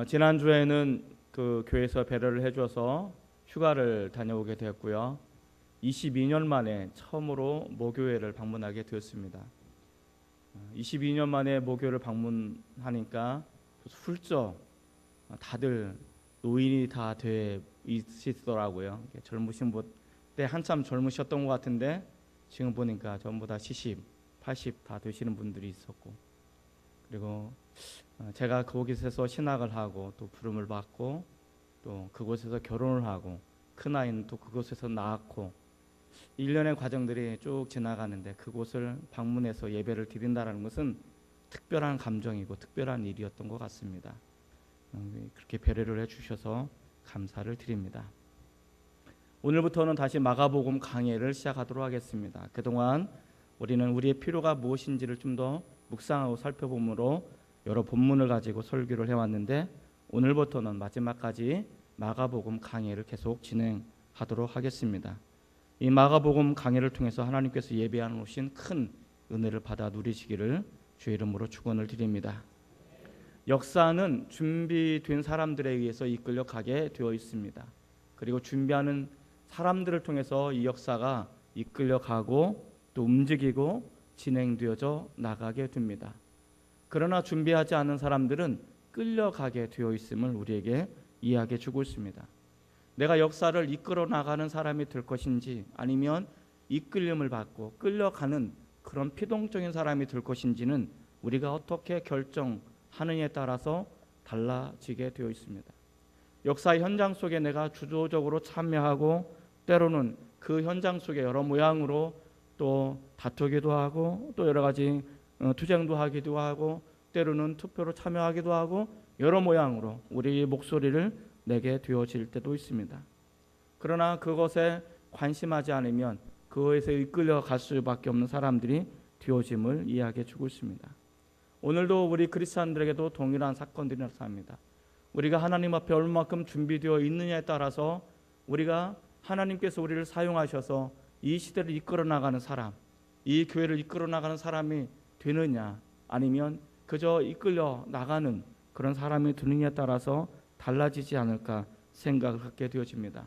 지난주에는 그 교회에서 배려를 해줘서 휴가를 다녀오게 되었고요. 22년 만에 처음으로 모교회를 방문하게 되었습니다. 22년 만에 모교를 방문하니까 훌쩍 다들 노인이 다 돼 있으시더라고요. 젊으신 분 때 한참 젊으셨던 것 같은데 지금 보니까 전부 다 70, 80 다 되시는 분들이 있었고, 그리고 제가 거기서 신학을 하고 또 부름을 받고 또 그곳에서 결혼을 하고 큰아이는 또 그곳에서 낳았고 1년의 과정들이 쭉 지나가는데 그곳을 방문해서 예배를 드린다는 것은 특별한 감정이고 특별한 일이었던 것 같습니다. 그렇게 배려를 해주셔서 감사를 드립니다. 오늘부터는 다시 마가복음 강해를 시작하도록 하겠습니다. 그동안 우리는 우리의 필요가 무엇인지를 좀 더 묵상하고 살펴봄으로 여러 본문을 가지고 설교를 해왔는데, 오늘부터는 마지막까지 마가복음 강해를 계속 진행하도록 하겠습니다. 이 마가복음 강해를 통해서 하나님께서 예비하는 오신 큰 은혜를 받아 누리시기를 주의 이름으로 축원을 드립니다. 역사는 준비된 사람들에 의해서 이끌려 가게 되어 있습니다. 그리고 준비하는 사람들을 통해서 이 역사가 이끌려 가고 또 움직이고 진행되어져 나가게 됩니다. 그러나 준비하지 않은 사람들은 끌려가게 되어 있음을 우리에게 이야기해 주고 있습니다. 내가 역사를 이끌어 나가는 사람이 될 것인지 아니면 이끌림을 받고 끌려가는 그런 피동적인 사람이 될 것인지는 우리가 어떻게 결정하느냐에 따라서 달라지게 되어 있습니다. 역사의 현장 속에 내가 주도적으로 참여하고 때로는 그 현장 속에 여러 모양으로 또 다투기도 하고 또 여러 가지 투쟁도 하기도 하고 때로는 투표로 참여하기도 하고 여러 모양으로 우리의 목소리를 내게 되어질 때도 있습니다. 그러나 그것에 관심하지 않으면 그것에 이끌려 갈 수밖에 없는 사람들이 되어짐을 이야기해 주고 있습니다. 오늘도 우리 그리스도인들에게도 동일한 사건들이 나타납니다. 우리가 하나님 앞에 얼마만큼 준비되어 있느냐에 따라서 우리가 하나님께서 우리를 사용하셔서 이 시대를 이끌어 나가는 사람, 이 교회를 이끌어 나가는 사람이 되느냐 아니면 그저 이끌려 나가는 그런 사람이 되느냐에 따라서 달라지지 않을까 생각을 갖게 되어집니다.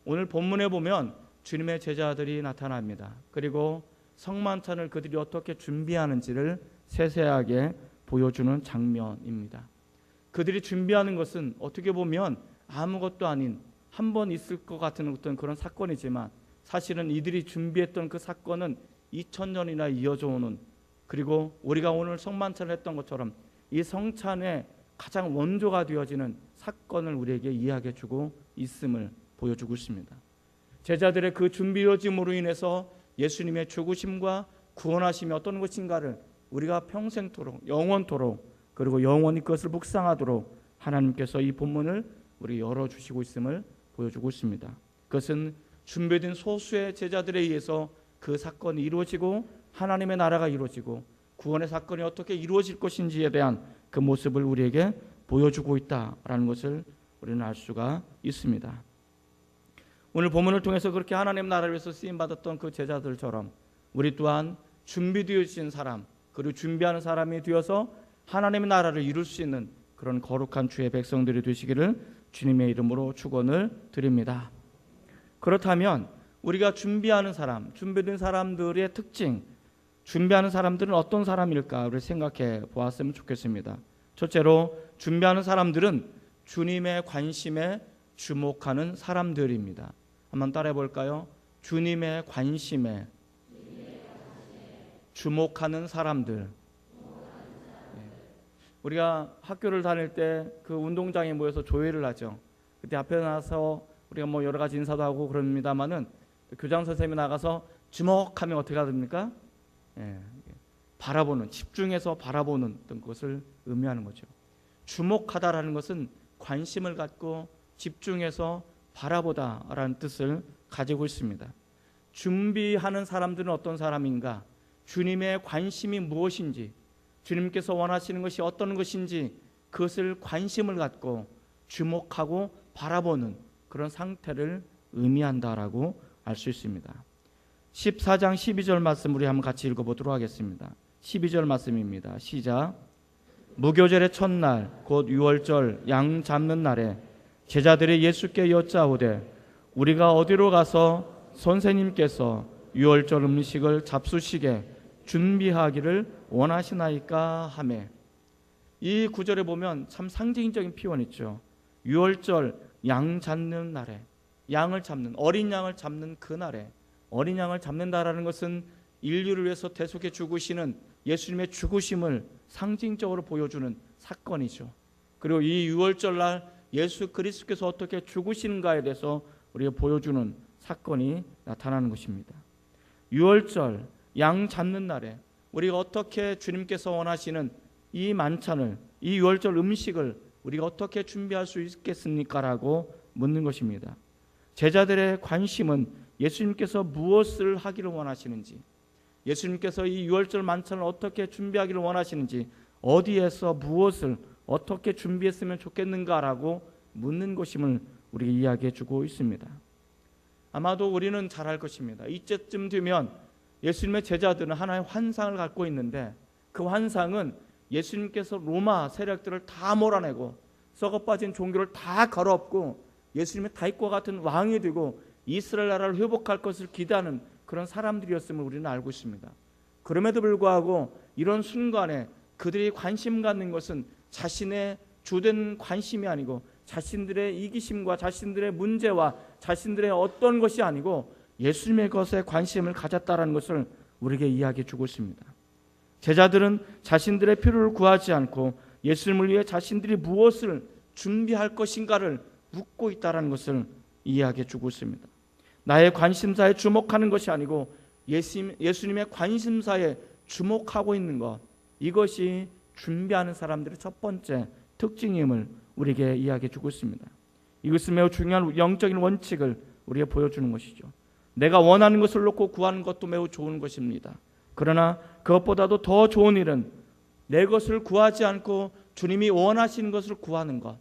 오늘 본문에 보면 주님의 제자들이 나타납니다. 그리고 성만찬을 그들이 어떻게 준비하는지를 세세하게 보여주는 장면입니다. 그들이 준비하는 것은 어떻게 보면 아무것도 아닌 한 번 있을 것 같은 어떤 그런 사건이지만 사실은 이들이 준비했던 그 사건은 2000년이나 이어져 오는, 그리고 우리가 오늘 성만찬을 했던 것처럼 이 성찬의 가장 원조가 되어지는 사건을 우리에게 이야기해 주고 있음을 보여주고 있습니다. 제자들의 그 준비해짐으로 인해서 예수님의 죽으심과 구원하심이 어떤 것인가를 우리가 평생토록 영원토록 그리고 영원히 그것을 묵상하도록 하나님께서 이 본문을 우리 열어주시고 있음을 보여주고 있습니다. 그것은 준비된 소수의 제자들에 의해서 그 사건이 이루어지고 하나님의 나라가 이루어지고 구원의 사건이 어떻게 이루어질 것인지에 대한 그 모습을 우리에게 보여주고 있다라는 것을 우리는 알 수가 있습니다. 오늘 본문을 통해서 그렇게 하나님 나라를 위해서 쓰임받았던 그 제자들처럼 우리 또한 준비되어진 사람, 그리고 준비하는 사람이 되어서 하나님의 나라를 이룰 수 있는 그런 거룩한 주의 백성들이 되시기를 주님의 이름으로 축원을 드립니다. 그렇다면 우리가 준비하는 사람, 준비된 사람들의 특징, 준비하는 사람들은 어떤 사람일까를 생각해 보았으면 좋겠습니다. 첫째로 준비하는 사람들은 주님의 관심에 주목하는 사람들입니다. 한번 따라해 볼까요? 주님의 관심에 주목하는 사람들. 우리가 학교를 다닐 때 그 운동장에 모여서 조회를 하죠. 그때 앞에 나서 우리가 뭐 여러 가지 인사도 하고 그럽니다만은 교장 선생님이 나가서 주목하면 어떻게 됩니까? 바라보는, 집중해서 바라보는 어떤 것을 의미하는 거죠. 주목하다라는 것은 관심을 갖고 집중해서 바라보다라는 뜻을 가지고 있습니다. 준비하는 사람들은 어떤 사람인가? 주님의 관심이 무엇인지, 주님께서 원하시는 것이 어떤 것인지 그것을 관심을 갖고 주목하고 바라보는 그런 상태를 의미한다라고 알 수 있습니다. 14장 12절 말씀 우리 한번 같이 읽어보도록 하겠습니다. 12절 말씀입니다. 시작. 무교절의 첫날 곧 유월절 양 잡는 날에 제자들이 예수께 여짜오되 우리가 어디로 가서 선생님께서 유월절 음식을 잡수시게 준비하기를 원하시나이까 하매. 이 구절에 보면 참 상징적인 표현이 있죠. 유월절 양 잡는 날에, 양을 잡는, 어린 양을 잡는 그날에, 어린 양을 잡는다라는 것은 인류를 위해서 대속해 죽으시는 예수님의 죽으심을 상징적으로 보여주는 사건이죠. 그리고 이 유월절날 예수 그리스도께서 어떻게 죽으시는가에 대해서 우리가 보여주는 사건이 나타나는 것입니다. 유월절 양 잡는 날에 우리가 어떻게 주님께서 원하시는 이 만찬을, 이 유월절 음식을 우리가 어떻게 준비할 수 있겠습니까? 라고 묻는 것입니다. 제자들의 관심은 예수님께서 무엇을 하기를 원하시는지, 예수님께서 이 유월절 만찬을 어떻게 준비하기를 원하시는지, 어디에서 무엇을 어떻게 준비했으면 좋겠는가라고 묻는 것임을 우리에게 이야기해 주고 있습니다. 아마도 우리는 잘 알 것입니다. 이때쯤 되면 예수님의 제자들은 하나의 환상을 갖고 있는데, 그 환상은 예수님께서 로마 세력들을 다 몰아내고 썩어빠진 종교를 다 갈아엎고 예수님의 다윗과 같은 왕이 되고 이스라엘 나라를 회복할 것을 기대하는 그런 사람들이었음을 우리는 알고 있습니다. 그럼에도 불구하고 이런 순간에 그들이 관심 갖는 것은 자신의 주된 관심이 아니고 자신들의 이기심과 자신들의 문제와 자신들의 어떤 것이 아니고 예수님의 것에 관심을 가졌다는 것을 우리에게 이야기해 주고 있습니다. 제자들은 자신들의 필요를 구하지 않고 예수님을 위해 자신들이 무엇을 준비할 것인가를 묻고 있다는 것을 이야기해 주고 있습니다. 나의 관심사에 주목하는 것이 아니고 예수님의 관심사에 주목하고 있는 것, 이것이 준비하는 사람들의 첫 번째 특징임을 우리에게 이야기해 주고 있습니다. 이것은 매우 중요한 영적인 원칙을 우리에게 보여주는 것이죠. 내가 원하는 것을 놓고 구하는 것도 매우 좋은 것입니다. 그러나 그것보다도 더 좋은 일은 내 것을 구하지 않고 주님이 원하시는 것을 구하는 것,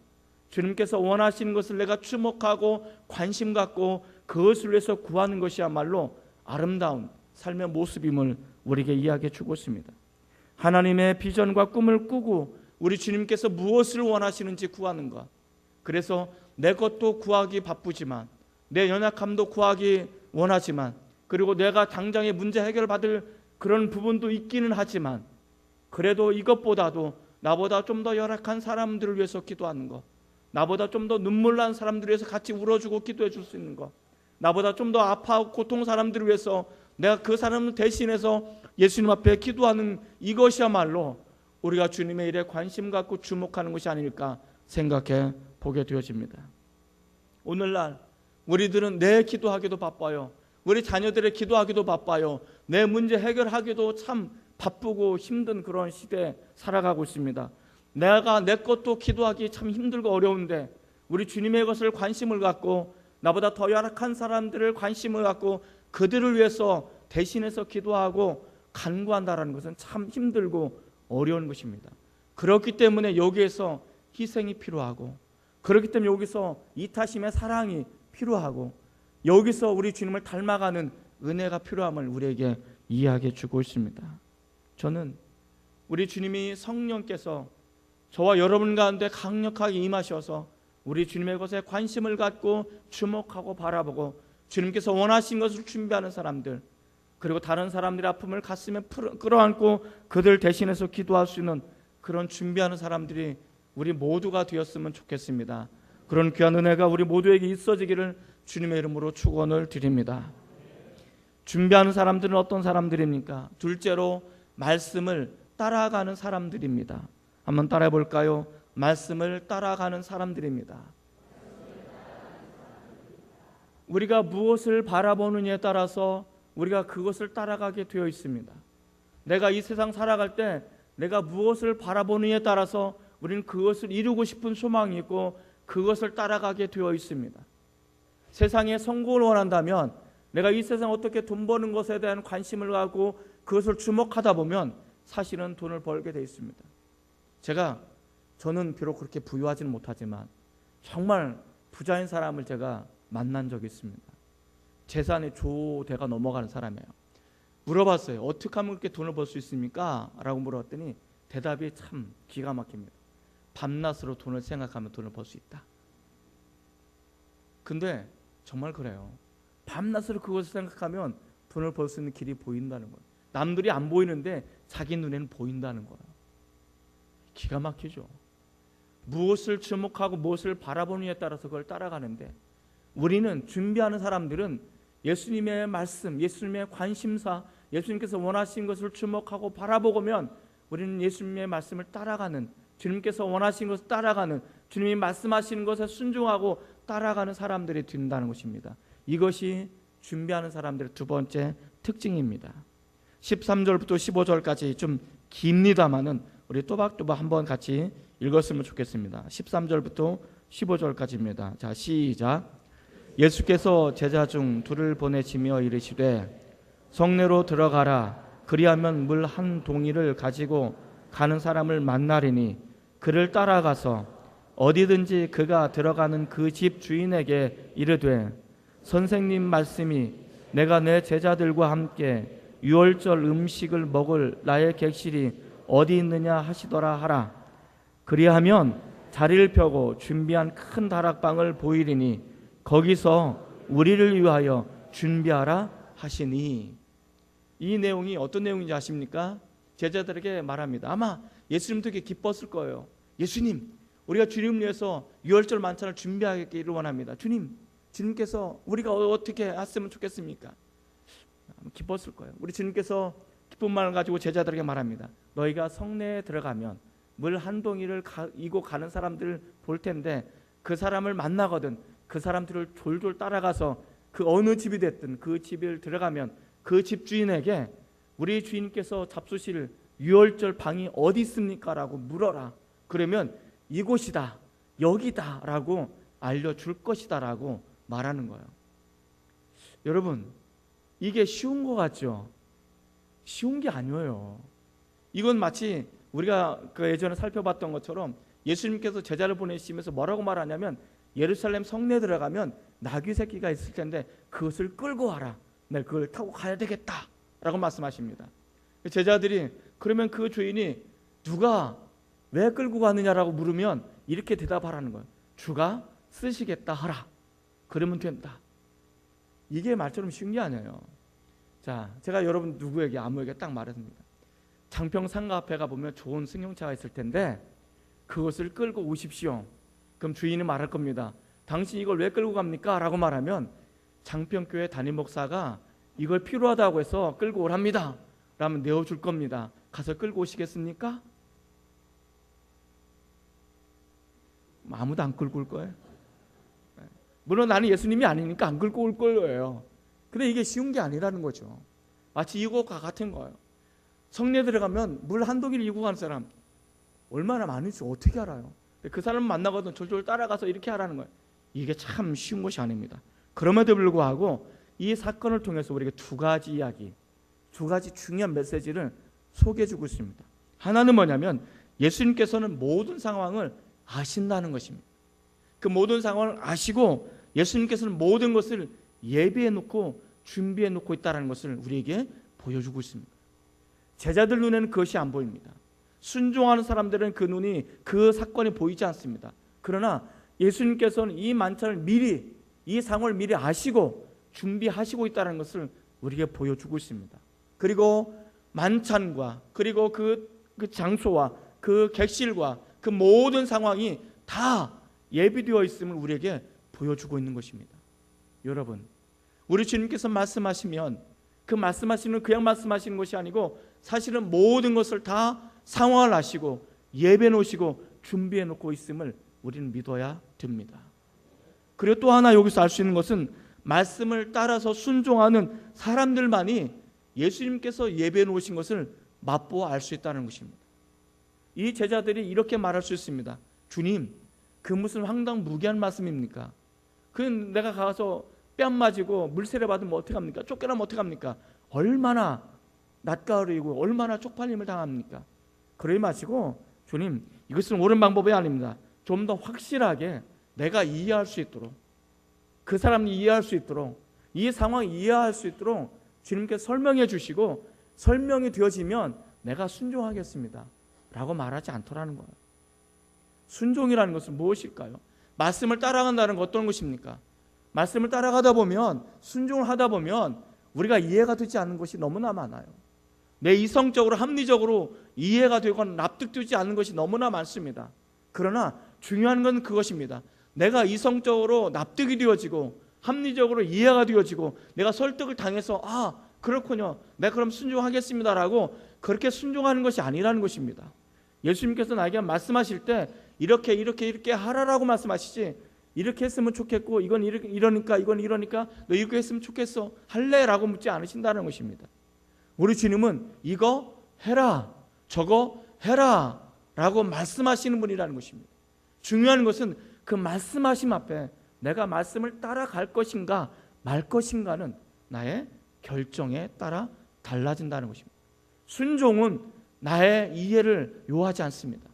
주님께서 원하시는 것을 내가 주목하고 관심 갖고 그것을 위해서 구하는 것이야말로 아름다운 삶의 모습임을 우리에게 이야기해 주고 있습니다. 하나님의 비전과 꿈을 꾸고 우리 주님께서 무엇을 원하시는지 구하는 것, 그래서 내 것도 구하기 바쁘지만 내 연약함도 구하기 원하지만 그리고 내가 당장의 문제 해결받을 그런 부분도 있기는 하지만 그래도 이것보다도 나보다 좀 더 열악한 사람들을 위해서 기도하는 것, 나보다 좀 더 눈물 난 사람들을 위해서 같이 울어주고 기도해 줄 수 있는 것, 나보다 좀 더 아파하고 고통 사람들을 위해서 내가 그 사람을 대신해서 예수님 앞에 기도하는 이것이야말로 우리가 주님의 일에 관심 갖고 주목하는 것이 아닐까 생각해 보게 되어집니다. 오늘날 우리들은 내 기도하기도 바빠요. 우리 자녀들의 기도하기도 바빠요. 내 문제 해결하기도 참 바쁘고 힘든 그런 시대에 살아가고 있습니다. 내가 내 것도 기도하기 참 힘들고 어려운데 우리 주님의 것을 관심을 갖고 나보다 더 열악한 사람들을 관심을 갖고 그들을 위해서 대신해서 기도하고 간구한다는 것은 참 힘들고 어려운 것입니다. 그렇기 때문에 여기에서 희생이 필요하고, 그렇기 때문에 여기서 이타심의 사랑이 필요하고, 여기서 우리 주님을 닮아가는 은혜가 필요함을 우리에게 이야기해 주고 있습니다. 저는 우리 주님이 성령께서 저와 여러분 가운데 강력하게 임하셔서 우리 주님의 것에 관심을 갖고 주목하고 바라보고 주님께서 원하신 것을 준비하는 사람들, 그리고 다른 사람들의 아픔을 가슴에 끌어안고 그들 대신해서 기도할 수 있는 그런 준비하는 사람들이 우리 모두가 되었으면 좋겠습니다. 그런 귀한 은혜가 우리 모두에게 있어지기를 주님의 이름으로 축원을 드립니다. 준비하는 사람들은 어떤 사람들입니까? 둘째로 말씀을 따라가는 사람들입니다. 한번 따라해 볼까요? 말씀을 따라가는 사람들입니다. 우리가 무엇을 바라보느냐에 따라서 우리가 그것을 따라가게 되어 있습니다. 내가 이 세상 살아갈 때 내가 무엇을 바라보느냐에 따라서 우리는 그것을 이루고 싶은 소망이 있고 그것을 따라가게 되어 있습니다. 세상에 성공을 원한다면 내가 이 세상 어떻게 돈 버는 것에 대한 관심을 갖고 그것을 주목하다 보면 사실은 돈을 벌게 되어 있습니다. 저는 비록 그렇게 부유하지는 못하지만 정말 부자인 사람을 제가 만난 적이 있습니다. 재산의 조대가 넘어가는 사람이에요. 물어봤어요. 어떻게 하면 그렇게 돈을 벌 수 있습니까? 라고 물어봤더니 대답이 참 기가 막힙니다. 밤낮으로 돈을 생각하면 돈을 벌 수 있다. 근데 정말 그래요. 밤낮으로 그것을 생각하면 돈을 벌 수 있는 길이 보인다는 거예요. 남들이 안 보이는데 자기 눈에는 보인다는 거예요. 기가 막히죠. 무엇을 주목하고 무엇을 바라보느냐에 따라서 그걸 따라가는데, 우리는 준비하는 사람들은 예수님의 말씀, 예수님의 관심사, 예수님께서 원하신 것을 주목하고 바라보면 우리는 예수님의 말씀을 따라가는, 주님께서 원하신 것을 따라가는, 주님이 말씀하시는 것에 순종하고 따라가는 사람들이 된다는 것입니다. 이것이 준비하는 사람들의 두 번째 특징입니다. 13절부터 15절까지 좀 깁니다마는 우리 또박또박 한번 같이 읽었으면 좋겠습니다. 13절부터 15절까지입니다. 자, 시작. 예수께서 제자 중 둘을 보내시며 이르시되 성내로 들어가라. 그리하면 물 한 동이를 가지고 가는 사람을 만나리니 그를 따라가서 어디든지 그가 들어가는 그 집 주인에게 이르되 선생님 말씀이 내가 내 제자들과 함께 유월절 음식을 먹을 나의 객실이 어디 있느냐 하시더라 하라. 그리하면 자리를 펴고 준비한 큰 다락방을 보이리니 거기서 우리를 위하여 준비하라 하시니. 이 내용이 어떤 내용인지 아십니까? 제자들에게 말합니다. 아마 예수님도 되게 기뻤을 거예요. 예수님, 우리가 주님을 위해서 유월절 만찬을 준비하기를 원합니다. 주님께서 우리가 어떻게 했으면 좋겠습니까? 기뻤을 거예요. 우리 주님께서 기쁜 마음을 가지고 제자들에게 말합니다. 너희가 성내에 들어가면 물 한 동이를 이고 가는 사람들을 볼 텐데 그 사람을 만나거든 그 사람들을 졸졸 따라가서 그 어느 집이 됐든 그 집을 들어가면 그 집 주인에게 우리 주인께서 잡수실 유월절 방이 어디 있습니까? 라고 물어라. 그러면 이곳이다, 여기다 라고 알려줄 것이다 라고 말하는 거예요. 여러분, 이게 쉬운 거 같죠? 쉬운 게 아니에요. 이건 마치 우리가 그 예전에 살펴봤던 것처럼 예수님께서 제자를 보내시면서 뭐라고 말하냐면 예루살렘 성내에 들어가면 나귀 새끼가 있을 텐데 그것을 끌고 와라. 내가 그걸 타고 가야 되겠다 라고 말씀하십니다. 제자들이 그러면 그 주인이 누가 왜 끌고 가느냐라고 물으면 이렇게 대답하라는 거예요. 주가 쓰시겠다 하라. 그러면 된다. 이게 말처럼 쉬운 게 아니에요. 자, 제가 여러분 누구에게 아무에게 딱 말했습니다. 장평상가 앞에 가보면 좋은 승용차가 있을 텐데 그것을 끌고 오십시오. 그럼 주인이 말할 겁니다. 당신 이걸 왜 끌고 갑니까? 라고 말하면 장평교회 담임 목사가 이걸 필요하다고 해서 끌고 오랍니다. 라면 내어줄 겁니다. 가서 끌고 오시겠습니까? 아무도 안 끌고 올 거예요. 물론 나는 예수님이 아니니까 안 끌고 올 거예요. 근데 이게 쉬운 게 아니라는 거죠. 마치 이것과 같은 거예요. 성내에 들어가면 물 한 동이를 이고 가는 사람 얼마나 많은지 어떻게 알아요? 그 사람 만나거든 졸졸 따라가서 이렇게 하라는 거예요. 이게 참 쉬운 것이 아닙니다. 그럼에도 불구하고 이 사건을 통해서 우리에게 두 가지 이야기, 두 가지 중요한 메시지를 소개해주고 있습니다. 하나는 뭐냐면 예수님께서는 모든 상황을 아신다는 것입니다. 그 모든 상황을 아시고 예수님께서는 모든 것을 예비해 놓고 준비해 놓고 있다는 것을 우리에게 보여주고 있습니다. 제자들 눈에는 그것이 안 보입니다. 순종하는 사람들은 그 눈이 그 사건이 보이지 않습니다. 그러나 예수님께서는 이 만찬을 미리, 이 상황을 미리 아시고 준비하시고 있다는 것을 우리에게 보여주고 있습니다. 그리고 만찬과 그리고 그 장소와 그 객실과 그 모든 상황이 다 예비되어 있음을 우리에게 보여주고 있는 것입니다. 여러분, 우리 주님께서 말씀하시면 그 말씀하시는 그냥 말씀하시는 것이 아니고 사실은 모든 것을 다 상황을 아시고 예배해 놓으시고 준비해 놓고 있음을 우리는 믿어야 됩니다. 그리고 또 하나 여기서 알 수 있는 것은 말씀을 따라서 순종하는 사람들만이 예수님께서 예배해 놓으신 것을 맛보아 알 수 있다는 것입니다. 이 제자들이 이렇게 말할 수 있습니다. 주님, 그 무슨 황당무계한 말씀입니까? 그 내가 가서 뺨 맞이고 물세례 받으면 어떡합니까? 쫓겨나면 어떡합니까? 얼마나 낯가리고 얼마나 쪽팔림을 당합니까? 그러지 마시고 주님, 이것은 옳은 방법이 아닙니다. 좀 더 확실하게 내가 이해할 수 있도록, 그 사람이 이해할 수 있도록, 이 상황을 이해할 수 있도록 주님께서 설명해 주시고 설명이 되어지면 내가 순종하겠습니다 라고 말하지 않더라는 거예요. 순종이라는 것은 무엇일까요? 말씀을 따라간다는 건 어떤 것입니까? 말씀을 따라가다 보면, 순종을 하다 보면 우리가 이해가 되지 않는 것이 너무나 많아요. 내 이성적으로 합리적으로 이해가 되거나 납득되지 않는 것이 너무나 많습니다. 그러나 중요한 건 그것입니다. 내가 이성적으로 납득이 되어지고 합리적으로 이해가 되어지고 내가 설득을 당해서 그렇군요, 내가 그럼 순종하겠습니다라고 그렇게 순종하는 것이 아니라는 것입니다. 예수님께서 나에게 말씀하실 때 이렇게 하라라고 말씀하시지, 이렇게 했으면 좋겠고 이건 이러니까 너 이렇게 했으면 좋겠어 할래라고 묻지 않으신다는 것입니다. 우리 주님은 이거 해라, 저거 해라 라고 말씀하시는 분이라는 것입니다. 중요한 것은 그 말씀하심 앞에 내가 말씀을 따라갈 것인가 말 것인가는 나의 결정에 따라 달라진다는 것입니다. 순종은 나의 이해를 요하지 않습니다.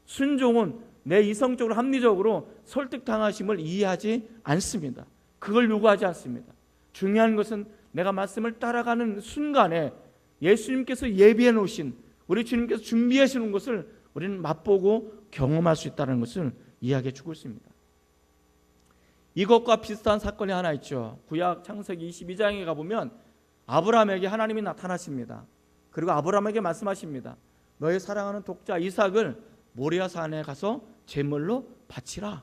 순종은 내 이성적으로 합리적으로 설득당하심을 이해하지 않습니다. 그걸 요구하지 않습니다. 중요한 것은 내가 말씀을 따라가는 순간에 예수님께서 예비해 놓으신, 우리 주님께서 준비해 주는 것을 우리는 맛보고 경험할 수 있다는 것을 이야기해 주고 있습니다. 이것과 비슷한 사건이 하나 있죠. 구약 창세기 22장에 가보면 아브라함에게 하나님이 나타나십니다. 그리고 아브라함에게 말씀하십니다. 너의 사랑하는 독자 이삭을 모리아 산에 가서 제물로 바치라.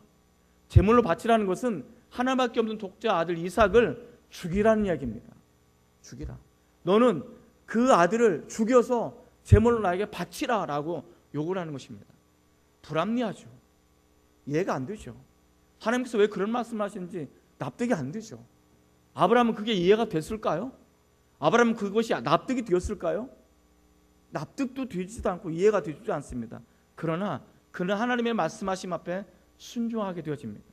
제물로 바치라는 것은 하나밖에 없는 독자 아들 이삭을 죽이라는 이야기입니다. 죽이라. 너는 그 아들을 죽여서 제물로 나에게 바치라 라고 요구를 하는 것입니다. 불합리하죠. 이해가 안 되죠. 하나님께서 왜 그런 말씀을 하시는지 납득이 안 되죠. 아브라함은 그게 이해가 됐을까요? 아브라함은 그것이 납득이 되었을까요? 납득도 되지도 않고 이해가 되지도 않습니다. 그러나 그는 하나님의 말씀하심 앞에 순종하게 되어집니다.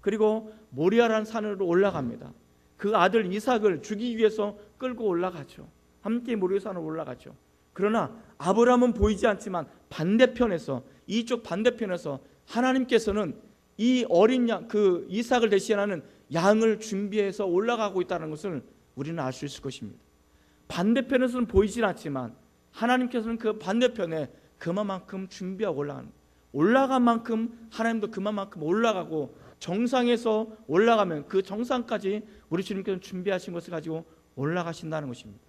그리고 모리아라는 산으로 올라갑니다. 그 아들 이삭을 죽이기 위해서 끌고 올라가죠. 함께 모리아 산으로 올라가죠. 그러나 아브라함은 보이지 않지만 반대편에서, 이쪽 반대편에서 하나님께서는 이 어린 양, 그 이삭을 대신하는 양을 준비해서 올라가고 있다는 것을 우리는 알 수 있을 것입니다. 반대편에서는 보이진 않지만 하나님께서는 그 반대편에 그만큼 준비하고 올라간 만큼 하나님도 그만큼 올라가고, 정상에서 올라가면 그 정상까지 우리 주님께서 준비하신 것을 가지고 올라가신다는 것입니다.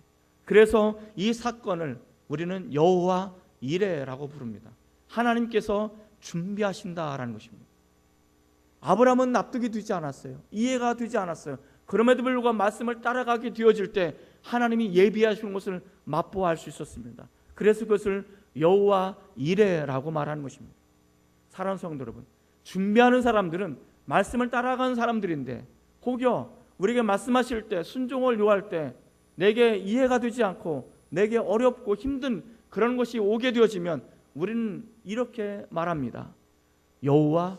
그래서 이 사건을 우리는 여호와 이레라고 부릅니다. 하나님께서 준비하신다라는 것입니다. 아브라함은 납득이 되지 않았어요. 이해가 되지 않았어요. 그럼에도 불구하고 말씀을 따라가게 되어질 때 하나님이 예비하시는 것을 맛보아 알 수 있었습니다. 그래서 그것을 여호와 이레라고 말하는 것입니다. 사랑하는 성도 여러분, 준비하는 사람들은 말씀을 따라가는 사람들인데, 혹여 우리에게 말씀하실 때, 순종을 요할 때 내게 이해가 되지 않고 내게 어렵고 힘든 그런 것이 오게 되어지면 우리는 이렇게 말합니다. 여호와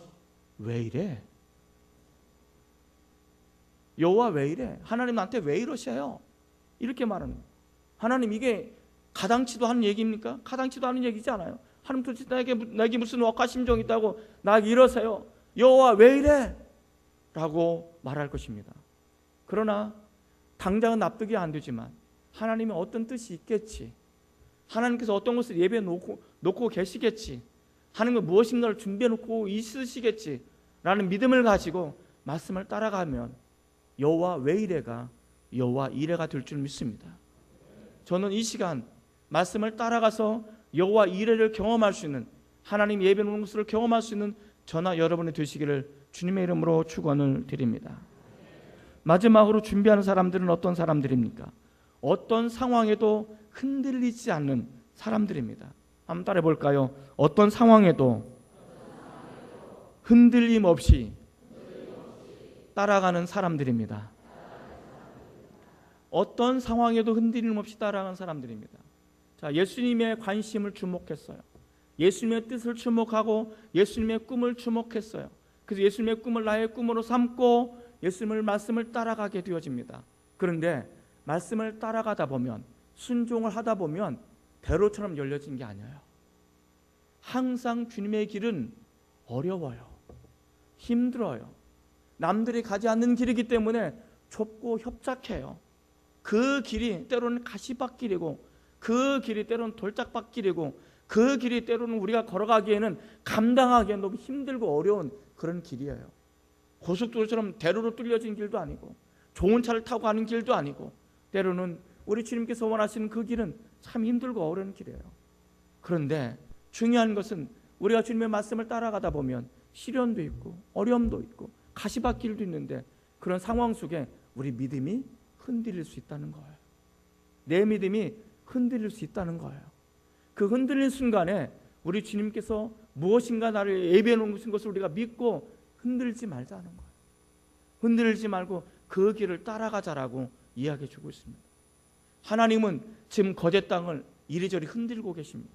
왜 이래? 여호와 왜 이래? 하나님 나한테 왜 이러셔요? 이렇게 말하는 거예요. 하나님, 이게 가당치도 않은 얘기입니까? 가당치도 않은 얘기지 않아요. 하나님 도대체 내게 무슨 억하 심정이 있다고 나에게 이러세요? 여호와 왜 이래? 라고 말할 것입니다. 그러나 당장은 납득이 안 되지만 하나님이 어떤 뜻이 있겠지, 하나님께서 어떤 것을 예배해 놓고 계시겠지, 하나님은 무엇인가를 준비해 놓고 있으시겠지 라는 믿음을 가지고 말씀을 따라가면 여호와 왜 이래가 여호와 이레가 될 줄 믿습니다. 저는 이 시간 말씀을 따라가서 여호와 이레를 경험할 수 있는, 하나님 예배 놓는 것을 경험할 수 있는 저나 여러분이 되시기를 주님의 이름으로 축원을 드립니다. 마지막으로 준비하는 사람들은 어떤 사람들입니까? 어떤 상황에도 흔들리지 않는 사람들입니다. 한번 따라해 볼까요? 어떤 상황에도 흔들림 없이 따라가는 사람들입니다. 어떤 상황에도 흔들림 없이 따라가는 사람들입니다. 자, 예수님의 관심을 주목했어요. 예수님의 뜻을 주목하고 예수님의 꿈을 주목했어요. 그래서 예수님의 꿈을 나의 꿈으로 삼고 예수님의 말씀을 따라가게 되어집니다. 그런데 말씀을 따라가다 보면, 순종을 하다 보면 대로처럼 열려진 게 아니에요. 항상 주님의 길은 어려워요. 힘들어요. 남들이 가지 않는 길이기 때문에 좁고 협착해요. 그 길이 때로는 가시밭길이고, 그 길이 때로는 돌짝밭길이고, 그 길이 때로는 우리가 걸어가기에는 감당하기엔 너무 힘들고 어려운 그런 길이에요. 고속도로처럼 대로로 뚫려진 길도 아니고 좋은 차를 타고 가는 길도 아니고 때로는 우리 주님께서 원하시는 그 길은 참 힘들고 어려운 길이에요. 그런데 중요한 것은 우리가 주님의 말씀을 따라가다 보면 시련도 있고 어려움도 있고 가시밭길도 있는데 그런 상황 속에 우리 믿음이 흔들릴 수 있다는 거예요. 내 믿음이 흔들릴 수 있다는 거예요. 그 흔들린 순간에 우리 주님께서 무엇인가 나를 예비해 놓으신 것을 우리가 믿고 흔들지 말자는 거예요. 흔들지 말고 그 길을 따라가자라고 이야기해 주고 있습니다. 하나님은 지금 거제 땅을 이리저리 흔들고 계십니다.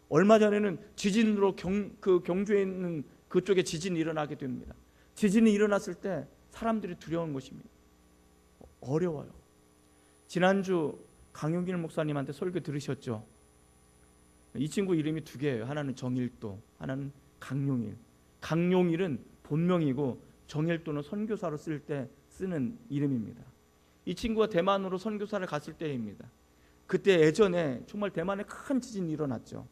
얼마 전에는 지진으로 경주에 있는 그쪽에 지진이 일어나게 됩니다. 지진이 일어났을 때 사람들이 두려운 것입니다. 어려워요. 지난주 강용길 목사님한테 설교 들으셨죠? 이 친구 이름이 두 개예요. 하나는 정일도, 하나는 강용일. 강용일은 본명이고 정일도는 선교사로 쓸 때 쓰는 이름입니다. 이 친구가 대만으로 선교사를 갔을 때입니다. 그때 예전에 정말 대만에 큰 지진이 일어났죠.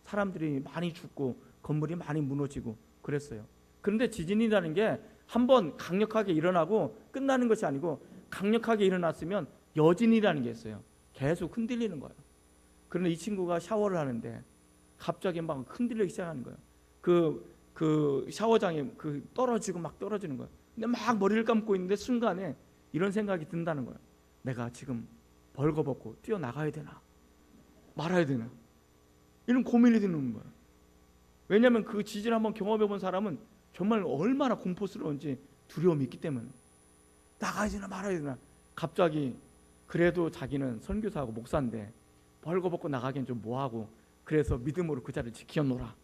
사람들이 많이 죽고 건물이 많이 무너지고 그랬어요. 그런데 지진이라는 게 한번 강력하게 일어나고 끝나는 것이 아니고 강력하게 일어났으면 여진이라는 게 있어요. 계속 흔들리는 거예요. 그런데 이 친구가 샤워를 하는데 갑자기 막 흔들리기 시작하는 거예요. 그 샤워장에 떨어지고 막 떨어지는 거예요. 근데 막 머리를 감고 있는데 순간에 이런 생각이 든다는 거예요. 내가 지금 벌거벗고 뛰어나가야 되나 말아야 되나 이런 고민이 드는 거예요. 왜냐하면 그 지진을 한번 경험해 본 사람은 정말 얼마나 공포스러운지 두려움이 있기 때문에 나가야 되나 말아야 되나. 갑자기 그래도 자기는 선교사하고 목사인데 벌거벗고 나가기엔 좀 뭐하고 그래서 믿음으로 그 자리를 지켜놓으라.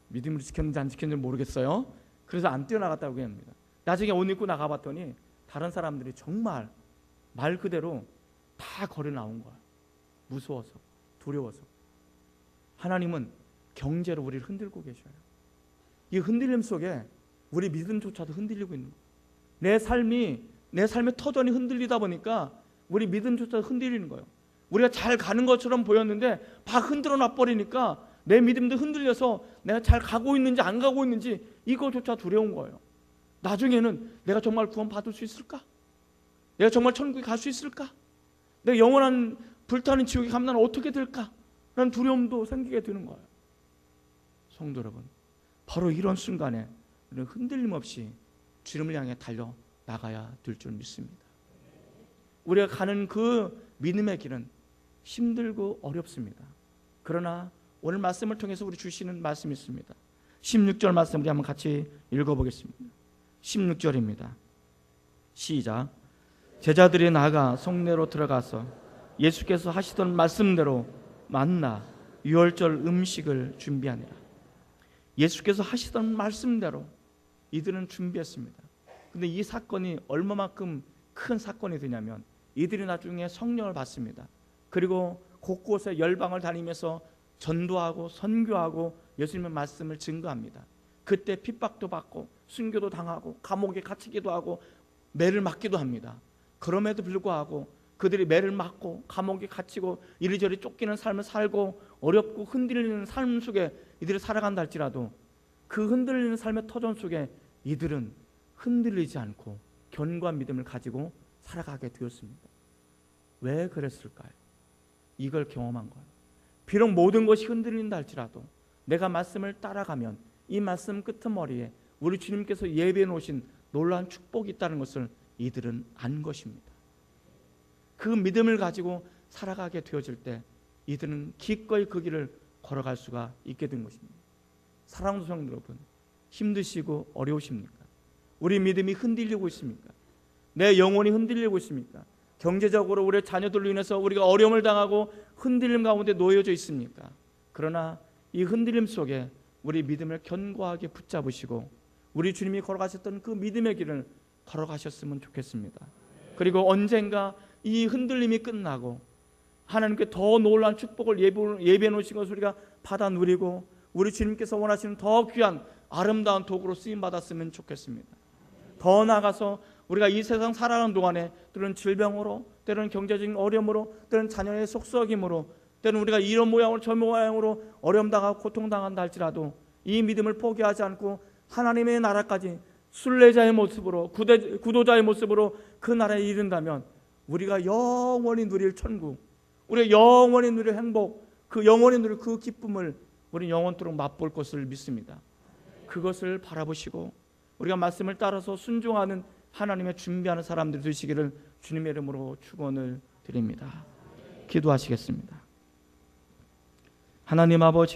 믿음으로 지켰는지 안 지켰는지 모르겠어요. 그래서 안 뛰어나갔다고 합니다. 나중에 옷 입고 나가봤더니 다른 사람들이 정말 말 그대로 다 거려 나온 거야. 무서워서, 두려워서. 하나님은 경제로 우리를 흔들고 계셔요. 이 흔들림 속에 우리 믿음조차도 흔들리고 있는 거예요. 내 삶의 터전이 흔들리다 보니까 우리 믿음조차도 흔들리는 거예요. 우리가 잘 가는 것처럼 보였는데 막 흔들어 놔버리니까 내 믿음도 흔들려서 내가 잘 가고 있는지 안 가고 있는지 이거조차 두려운 거예요. 나중에는 내가 정말 구원 받을 수 있을까? 내가 정말 천국에 갈 수 있을까? 내가 영원한 불타는 지옥에 가면 나는 어떻게 될까? 라는 두려움도 생기게 되는 거예요. 성도 여러분, 바로 이런 순간에 우리는 흔들림 없이 주님을 향해 달려 나가야 될 줄 믿습니다. 우리가 가는 그 믿음의 길은 힘들고 어렵습니다. 그러나 오늘 말씀을 통해서 우리 주시는 말씀이 있습니다. 16절 말씀 우리 한번 같이 읽어보겠습니다. 16절입니다. 시작. 제자들이 나가 성내로 들어가서 예수께서 하시던 말씀대로 만나 유월절 음식을 준비하니라. 예수께서 하시던 말씀대로 이들은 준비했습니다. 근데 이 사건이 얼마만큼 큰 사건이 되냐면 이들이 나중에 성령을 받습니다. 그리고 곳곳에 열방을 다니면서 전도하고 선교하고 예수님의 말씀을 증거합니다. 그때 핍박도 받고 순교도 당하고 감옥에 갇히기도 하고 매를 맞기도 합니다. 그럼에도 불구하고 그들이 매를 맞고 감옥에 갇히고 이리저리 쫓기는 삶을 살고 어렵고 흔들리는 삶 속에 이들이 살아간다 할지라도 그 흔들리는 삶의 터전 속에 이들은 흔들리지 않고 견고한 믿음을 가지고 살아가게 되었습니다. 왜 그랬을까요? 이걸 경험한 거예요. 비록 모든 것이 흔들린다 할지라도 내가 말씀을 따라가면 이 말씀 끄트머리에 우리 주님께서 예비해 놓으신 놀라운 축복이 있다는 것을 이들은 안 것입니다. 그 믿음을 가지고 살아가게 되어질 때 이들은 기꺼이 그 길을 걸어갈 수가 있게 된 것입니다. 사랑하는 성도 여러분, 힘드시고 어려우십니까? 우리 믿음이 흔들리고 있습니까? 내 영혼이 흔들리고 있습니까? 경제적으로 우리 자녀들로 인해서 우리가 어려움을 당하고 흔들림 가운데 놓여져 있습니까? 그러나 이 흔들림 속에 우리 믿음을 견고하게 붙잡으시고 우리 주님이 걸어가셨던 그 믿음의 길을 걸어가셨으면 좋겠습니다. 그리고 언젠가 이 흔들림이 끝나고 하나님께 더 놀라운 축복을 예비해 놓으신 것을 우리가 받아 누리고 우리 주님께서 원하시는 더 귀한 아름다운 도구로 쓰임받았으면 좋겠습니다. 더 나아가서 우리가 이 세상 살아가는 동안에 때로는 질병으로, 때로는 경제적인 어려움으로, 때로는 자녀의 속썩임으로 때는 우리가 이런 모양으로 저 모양으로 어려움 당하고 고통 당한다 할지라도 이 믿음을 포기하지 않고 하나님의 나라까지 순례자의 모습으로 구도자의 모습으로 그 나라에 이른다면 우리가 영원히 누릴 천국, 우리가 영원히 누릴 행복, 그 영원히 누릴 그 기쁨을 우리 영원토록 맛볼 것을 믿습니다. 그것을 바라보시고 우리가 말씀을 따라서 순종하는 하나님의 준비하는 사람들이 되시기를 주님의 이름으로 축원을 드립니다. 기도하시겠습니다. 하나님 아버지,